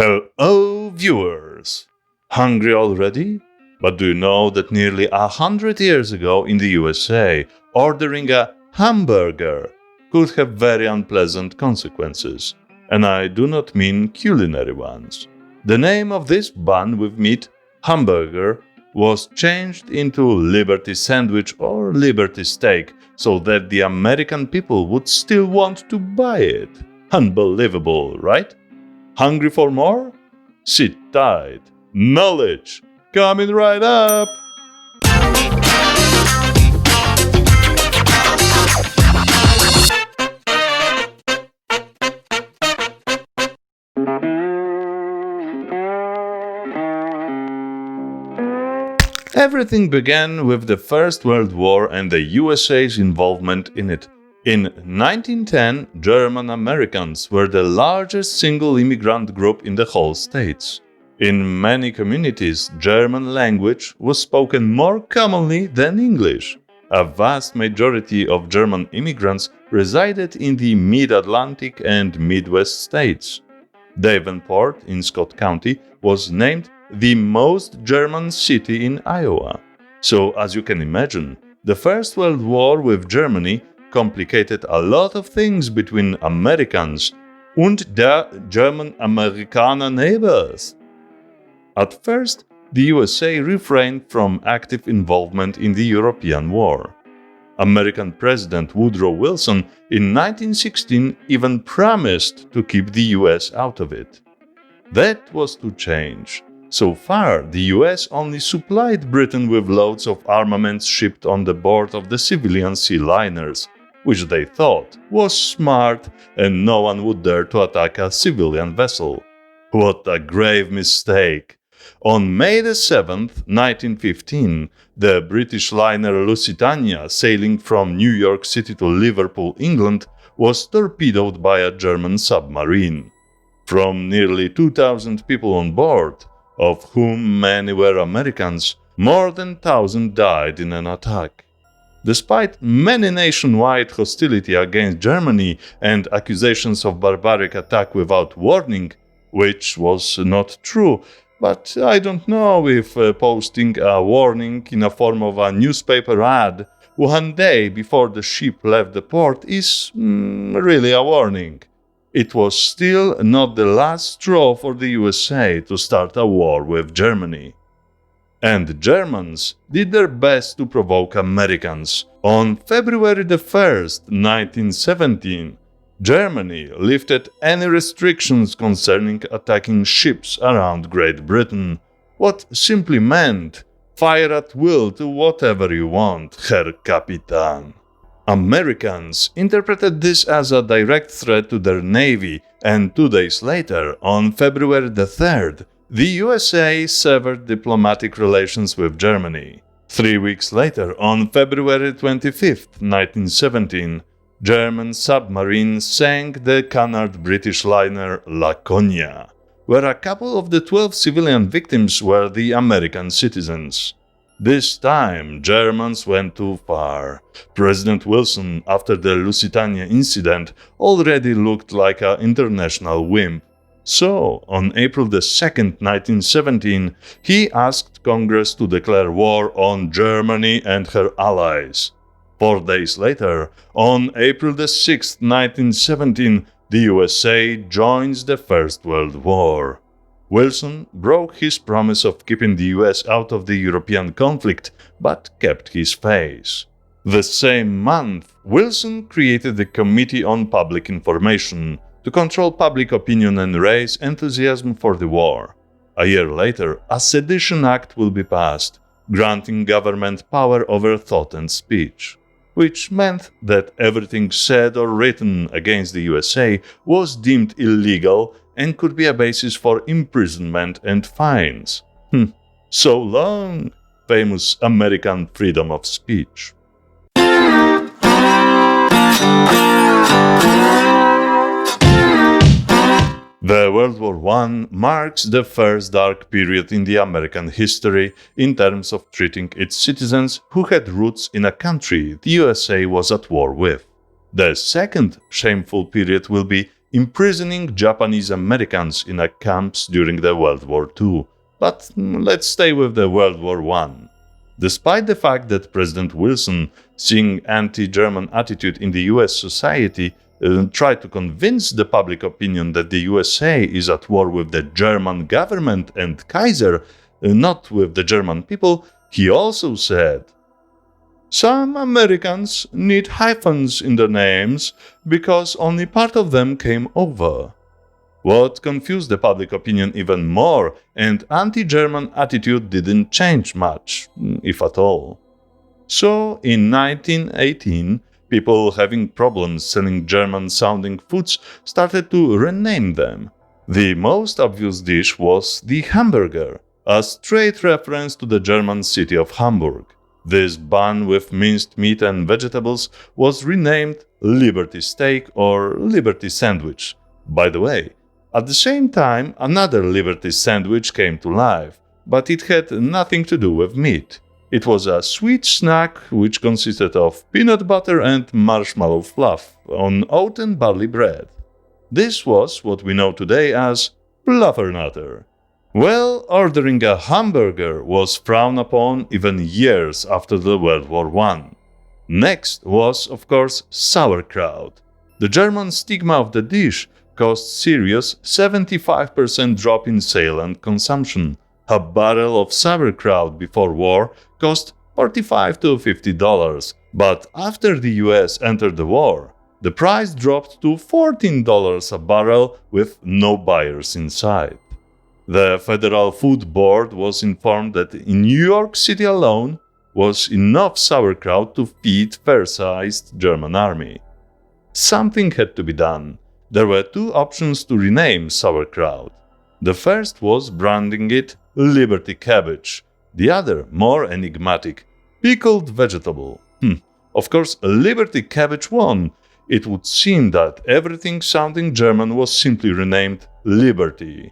Hello, viewers! Hungry already? But do you know that nearly 100 years ago in the USA, ordering a hamburger could have very unpleasant consequences? And I do not mean culinary ones. The name of this bun with meat, hamburger, was changed into Liberty Sandwich or Liberty Steak so that the American people would still want to buy it. Unbelievable, right? Hungry for more? Sit tight. Knowledge coming right up! Everything began with the First World War and the USA's involvement in it. In 1910, German Americans were the largest single immigrant group in the whole States. In many communities, German language was spoken more commonly than English. A vast majority of German immigrants resided in the Mid-Atlantic and Midwest states. Davenport in Scott County was named the most German city in Iowa. So, as you can imagine, the First World War with Germany complicated a lot of things between Americans und der German-Amerikaner neighbors. At first, the USA refrained from active involvement in the European War. American President Woodrow Wilson in 1916 even promised to keep the US out of it. That was to change. So far, the US only supplied Britain with loads of armaments shipped on the board of the civilian sea liners, which they thought was smart and no one would dare to attack a civilian vessel. What a grave mistake! On May 7, 1915, the British liner Lusitania, sailing from New York City to Liverpool, England, was torpedoed by a German submarine. From nearly 2,000 people on board, of whom many were Americans, more than 1,000 died in an attack. Despite many nationwide hostility against Germany and accusations of barbaric attack without warning, which was not true, but I don't know if posting a warning in a form of a newspaper ad one day before the ship left the port is really a warning. It was still not the last straw for the USA to start a war with Germany. And the Germans did their best to provoke Americans. On February 1st, 1917, Germany lifted any restrictions concerning attacking ships around Great Britain, what simply meant fire at will to whatever you want, Herr Capitän. Americans interpreted this as a direct threat to their navy, and 2 days later, on February 3rd, the USA severed diplomatic relations with Germany. 3 weeks later, on February 25, 1917, German submarines sank the canard British liner Laconia, where a couple of the 12 civilian victims were the American citizens. This time, Germans went too far. President Wilson, after the Lusitania incident, already looked like an international wimp. So, on April 2, 1917, he asked Congress to declare war on Germany and her allies. 4 days later, on April 6, 1917, the USA joins the First World War. Wilson broke his promise of keeping the US out of the European conflict, but kept his face. The same month, Wilson created the Committee on Public Information to control public opinion and raise enthusiasm for the war. A year later, a Sedition Act will be passed, granting government power over thought and speech, which meant that everything said or written against the USA was deemed illegal and could be a basis for imprisonment and fines. So long, famous American freedom of speech. The World War I marks the first dark period in the American history in terms of treating its citizens who had roots in a country the USA was at war with. The second shameful period will be imprisoning Japanese Americans in camps during the World War II. But let's stay with the World War I. Despite the fact that President Wilson, seeing anti-German attitude in the US society, tried to convince the public opinion that the USA is at war with the German government and Kaiser, not with the German people, he also said, "Some Americans need hyphens in their names because only part of them came over." What confused the public opinion even more, and anti-German attitude didn't change much, if at all. So, in 1918, people having problems selling German-sounding foods started to rename them. The most obvious dish was the hamburger, a straight reference to the German city of Hamburg. This bun with minced meat and vegetables was renamed Liberty Steak or Liberty Sandwich. By the way, at the same time, another Liberty Sandwich came to life, but it had nothing to do with meat. It was a sweet snack which consisted of peanut butter and marshmallow fluff on oat and barley bread. This was what we know today as fluffernutter. Well, ordering a hamburger was frowned upon even years after the World War I. Next was, of course, sauerkraut. The German stigma of the dish caused serious 75% drop in sale and consumption. A barrel of sauerkraut before war cost $45 to $50, but after the US entered the war, the price dropped to $14 a barrel with no buyers in sight. The Federal Food Board was informed that in New York City alone was enough sauerkraut to feed fair-sized German army. Something had to be done. There were two options to rename sauerkraut. The first was branding it Liberty Cabbage, the other, more enigmatic, Pickled Vegetable. Of course, Liberty Cabbage won. It would seem that everything sounding German was simply renamed Liberty.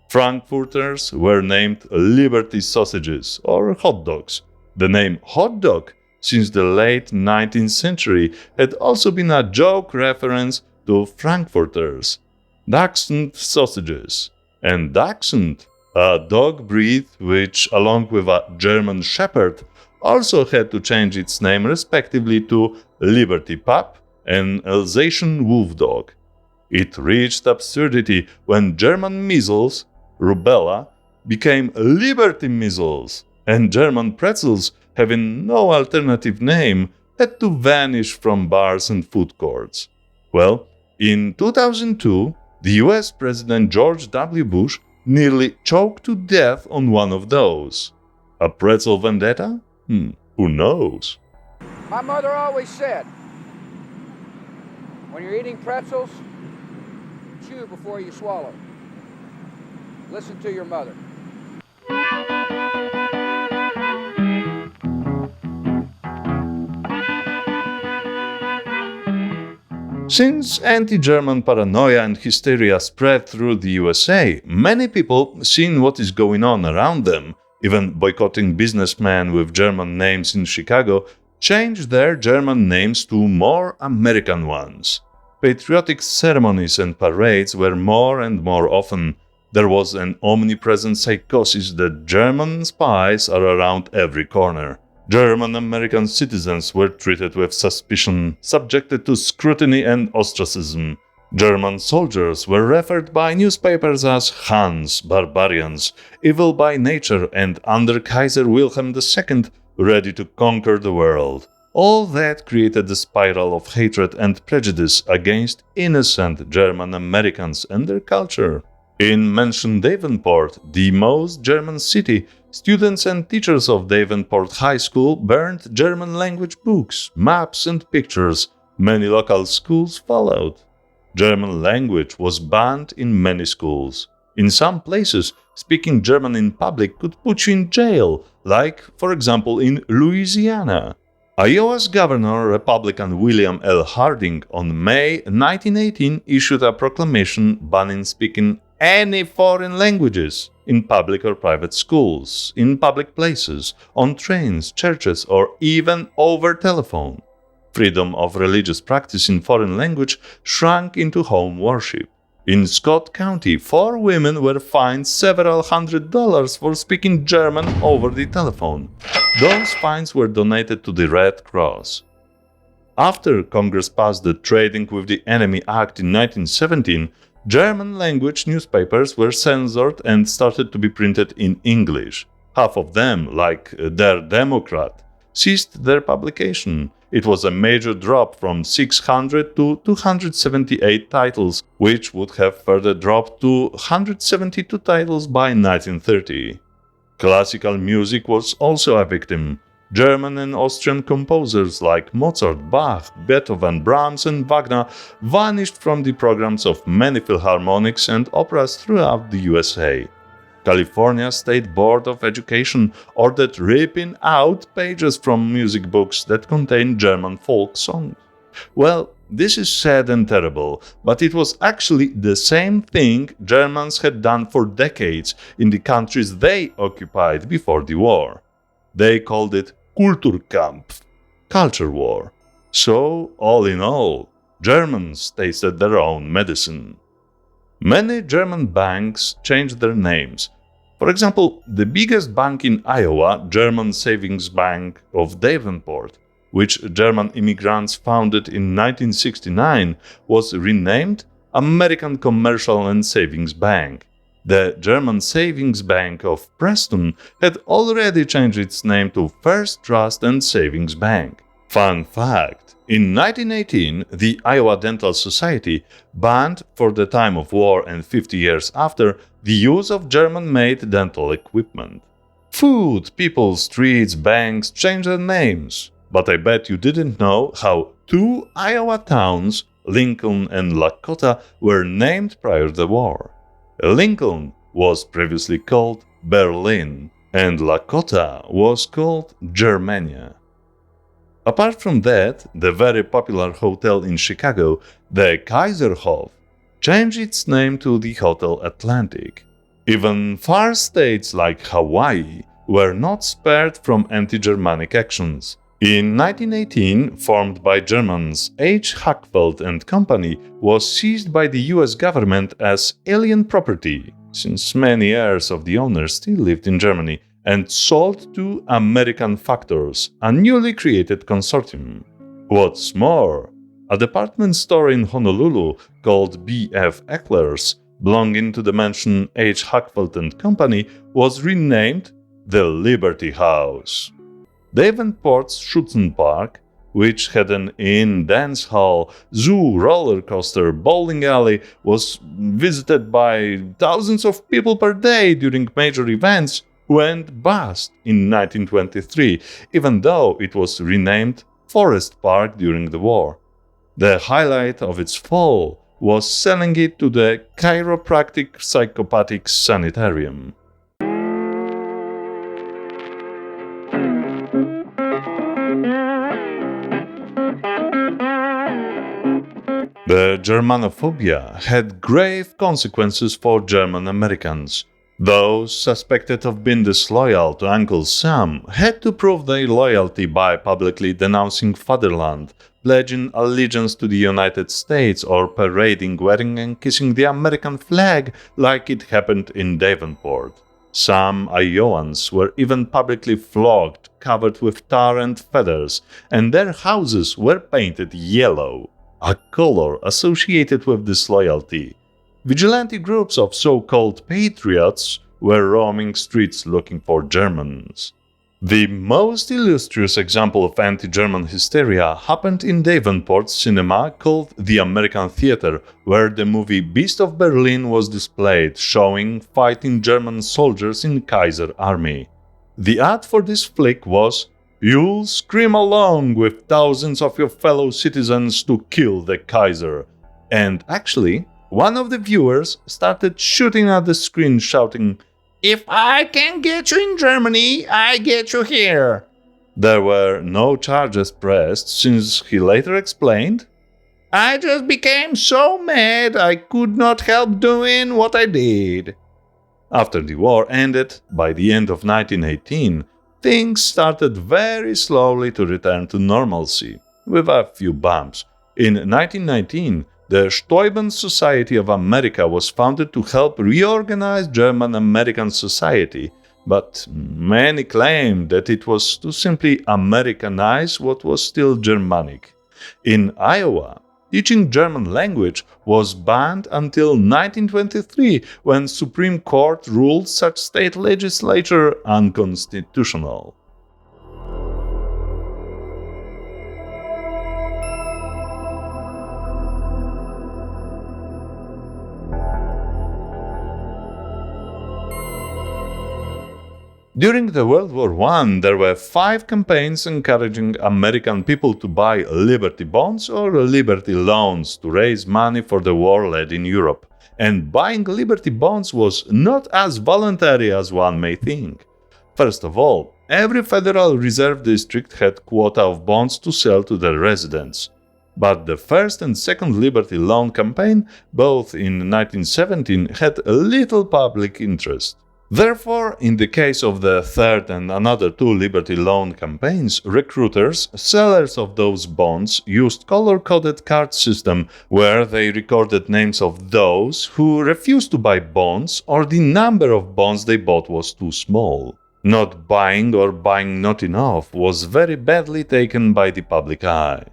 Frankfurters were named Liberty Sausages or hot dogs. The name hot dog, since the late 19th century, had also been a joke reference to Frankfurters, Dachshund sausages, and Dachshund, a dog breed which, along with a German Shepherd, also had to change its name respectively to Liberty Pup and Alsatian Wolfdog. It reached absurdity when German measles, rubella, became Liberty Measles, and German pretzels, having no alternative name, had to vanish from bars and food courts. Well, in 2002, the US President George W. Bush nearly choked to death on one of those. A pretzel vendetta? Who knows? My mother always said, when you're eating pretzels, chew before you swallow. Listen to your mother. Since anti-German paranoia and hysteria spread through the USA, many people, seeing what is going on around them, even boycotting businessmen with German names in Chicago, changed their German names to more American ones. Patriotic ceremonies and parades were more and more often. There was an omnipresent psychosis that German spies are around every corner. German-American citizens were treated with suspicion, subjected to scrutiny and ostracism. German soldiers were referred by newspapers as Huns, barbarians, evil by nature, and under Kaiser Wilhelm II, ready to conquer the world. All that created a spiral of hatred and prejudice against innocent German Americans and their culture. In mentioned Davenport, the most German city, students and teachers of Davenport High School burned German language books, maps, and pictures. Many local schools followed. German language was banned in many schools. In some places, speaking German in public could put you in jail, like, for example, in Louisiana. Iowa's Governor, Republican William L. Harding, on May 1918 issued a proclamation banning speaking any foreign languages in public or private schools, in public places, on trains, churches, or even over telephone. Freedom of religious practice in foreign language shrunk into home worship. In Scott County, 4 women were fined several $100s for speaking German over the telephone. Those fines were donated to the Red Cross. After Congress passed the Trading with the Enemy Act in 1917, German-language newspapers were censored and started to be printed in English. Half of them, like Der Demokrat, ceased their publication. It was a major drop from 600 to 278 titles, which would have further dropped to 172 titles by 1930. Classical music was also a victim. German and Austrian composers like Mozart, Bach, Beethoven, Brahms and Wagner vanished from the programs of many philharmonics and operas throughout the USA. California State Board of Education ordered ripping out pages from music books that contained German folk songs. Well, this is sad and terrible, but it was actually the same thing Germans had done for decades in the countries they occupied before the war. They called it Kulturkampf, culture war. So, all in all, Germans tasted their own medicine. Many German banks changed their names. For example, the biggest bank in Iowa, German Savings Bank of Davenport, which German immigrants founded in 1969, was renamed American Commercial and Savings Bank. The German Savings Bank of Preston had already changed its name to First Trust and Savings Bank. Fun fact: in 1918, the Iowa Dental Society banned, for the time of war and 50 years after, the use of German-made dental equipment. Food, people, streets, banks changed their names. But I bet you didn't know how 2 Iowa towns, Lincoln and Lakota, were named prior to the war. Lincoln was previously called Berlin, and Lakota was called Germania. Apart from that, the very popular hotel in Chicago, the Kaiserhof, changed its name to the Hotel Atlantic. Even far states like Hawaii were not spared from anti-Germanic actions. In 1918, formed by Germans, H. Hackfeld and Company was seized by the US government as alien property, since many heirs of the owners still lived in Germany, and sold to American Factors, a newly created consortium. What's more, a department store in Honolulu called B.F. Eckler's, belonging to the mansion H. Hackfeld and Company, was renamed the Liberty House. Davenport's Schutzen Park, which had an inn, dance hall, zoo, roller coaster, bowling alley, was visited by thousands of people per day during major events, went bust in 1923, even though it was renamed Forest Park during the war. The highlight of its fall was selling it to the Chiropractic Psychopathic Sanitarium. The Germanophobia had grave consequences for German Americans. Those suspected of being disloyal to Uncle Sam had to prove their loyalty by publicly denouncing fatherland, pledging allegiance to the United States, or parading, wearing and kissing the American flag like it happened in Davenport. Some Iowans were even publicly flogged, covered with tar and feathers, and their houses were painted yellow, a color associated with disloyalty. Vigilante groups of so-called patriots were roaming streets looking for Germans. The most illustrious example of anti-German hysteria happened in Davenport's cinema called the American Theater, where the movie Beast of Berlin was displayed, showing fighting German soldiers in Kaiser army. The ad for this flick was, "You'll scream along with thousands of your fellow citizens to kill the Kaiser." And actually, one of the viewers started shooting at the screen, shouting, "If I can get you in Germany, I get you here." There were no charges pressed, since he later explained, "I just became so mad I could not help doing what I did." After the war ended, by the end of 1918, things started very slowly to return to normalcy. with a few bumps. In 1919, the Steuben Society of America was founded to help reorganize German-American society, but many claimed that it was to simply Americanize what was still Germanic. In Iowa, teaching German language was banned until 1923, when Supreme Court ruled such state legislature unconstitutional. During the World War I, there were 5 campaigns encouraging American people to buy Liberty bonds or Liberty loans to raise money for the war led in Europe. And buying Liberty bonds was not as voluntary as one may think. First of all, every Federal Reserve District had quota of bonds to sell to their residents. But the first and second Liberty loan campaign, both in 1917, had little public interest. Therefore, in the case of the third and another 2 Liberty loan campaigns, recruiters, sellers of those bonds, used color-coded card system where they recorded names of those who refused to buy bonds or the number of bonds they bought was too small. Not buying or buying not enough was very badly taken by the public eye.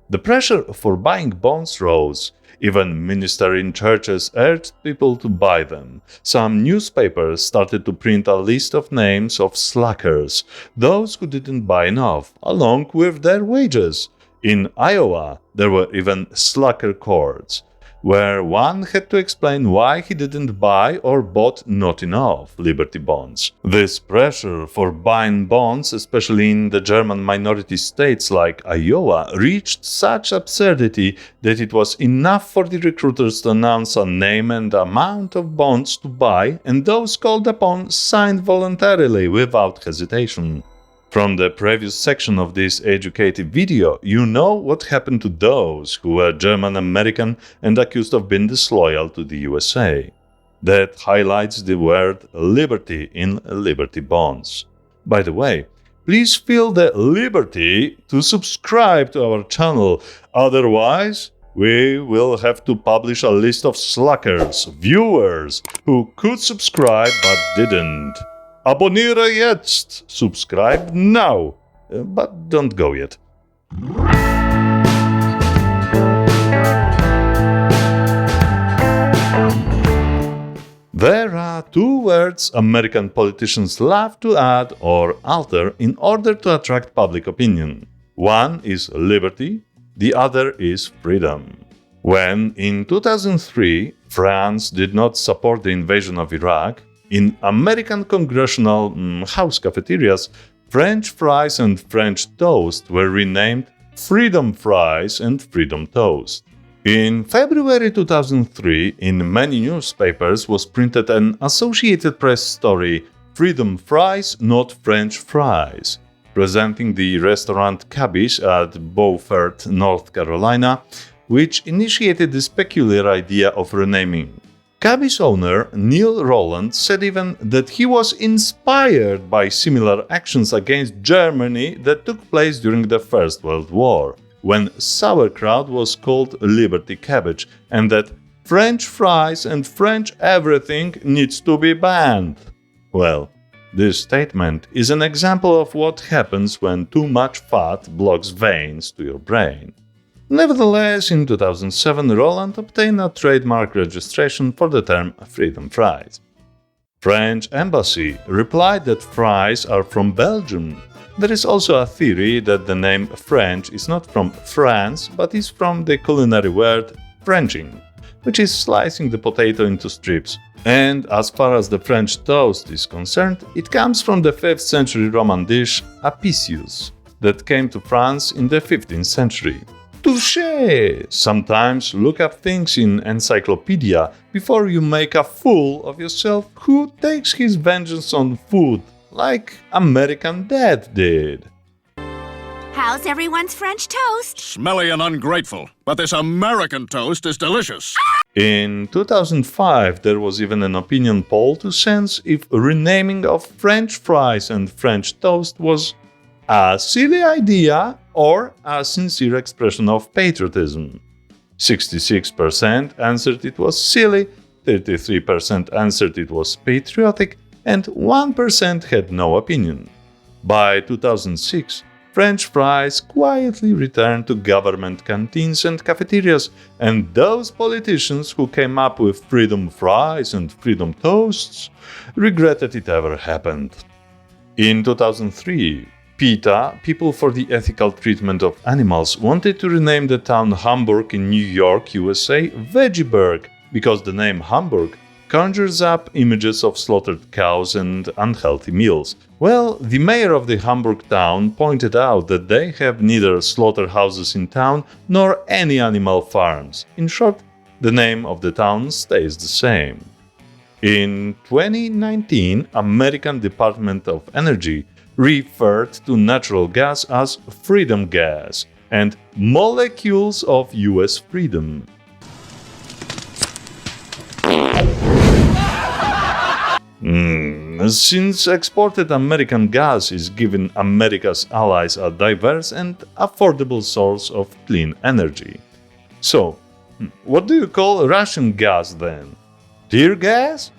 The pressure for buying bonds rose. Even ministers in churches urged people to buy them. Some newspapers started to print a list of names of slackers, those who didn't buy enough, along with their wages. In Iowa, there were even slacker courts, where one had to explain why he didn't buy or bought not enough Liberty bonds. This pressure for buying bonds, especially in the German minority states like Iowa, reached such absurdity that it was enough for the recruiters to announce a name and amount of bonds to buy, and those called upon signed voluntarily without hesitation. From the previous section of this educative video, you know what happened to those who were German-American and accused of being disloyal to the USA. That highlights the word liberty in Liberty bonds. By the way, please feel the liberty to subscribe to our channel, otherwise we will have to publish a list of slackers, viewers, who could subscribe but didn't. Abonniere jetzt! Subscribe now! But don't go yet. There are 2 words American politicians love to add or alter in order to attract public opinion. One is liberty, the other is freedom. When, in 2003, France did not support the invasion of Iraq, in American congressional house cafeterias, French fries and French toast were renamed Freedom Fries and Freedom Toast. In February 2003, in many newspapers was printed an Associated Press story, Freedom Fries, Not French Fries, presenting the restaurant Cabbage at Beaufort, North Carolina, which initiated this peculiar idea of renaming. Cabbage owner Neil Rowland said even that he was inspired by similar actions against Germany that took place during the First World War, when sauerkraut was called Liberty Cabbage, and that French fries and French everything needs to be banned. Well, this statement is an example of what happens when too much fat blocks veins to your brain. Nevertheless, in 2007, Rowland obtained a trademark registration for the term Freedom Fries. French embassy replied that fries are from Belgium. There is also a theory that the name French is not from France, but is from the culinary word Frenching, which is slicing the potato into strips. And as far as the French toast is concerned, it comes from the 5th century Roman dish apicius, that came to France in the 15th century. Touché! Sometimes look up things in encyclopedia before you make a fool of yourself who takes his vengeance on food, like American Dad did. How's everyone's French toast? Smelly and ungrateful, but this American toast is delicious. In 2005, there was even an opinion poll to sense if renaming of French fries and French toast was a silly idea or a sincere expression of patriotism. 66% answered it was silly, 33% answered it was patriotic, and 1% had no opinion. By 2006, French fries quietly returned to government canteens and cafeterias, and those politicians who came up with freedom fries and freedom toasts regretted it ever happened. In 2003, PETA, People for the Ethical Treatment of Animals, wanted to rename the town Hamburg in New York, USA, Veggieburg, because the name Hamburg conjures up images of slaughtered cows and unhealthy meals. Well, the mayor of the Hamburg town pointed out that they have neither slaughterhouses in town nor any animal farms. In short, the name of the town stays the same. In 2019, American Department of Energy referred to natural gas as freedom gas and molecules of US freedom. Since exported American gas is giving America's allies a diverse and affordable source of clean energy. So, what do you call Russian gas then? Tear gas?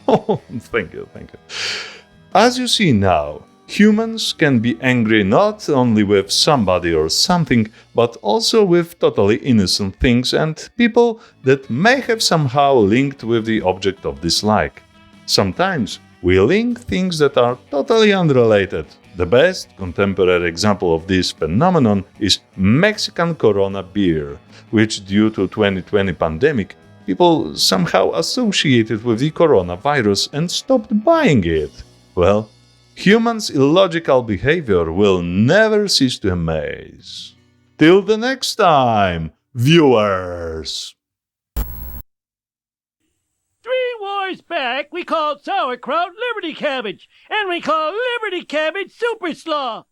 Oh, thank you. As you see now, humans can be angry not only with somebody or something, but also with totally innocent things and people that may have somehow linked with the object of dislike. Sometimes we link things that are totally unrelated. The best contemporary example of this phenomenon is Mexican Corona beer, which due to 2020 pandemic, people somehow associated with the coronavirus and stopped buying it. Well, humans' illogical behavior will never cease to amaze. Till the next time, viewers! 3 wars back, we called sauerkraut Liberty Cabbage, and we call Liberty Cabbage Super Slaw.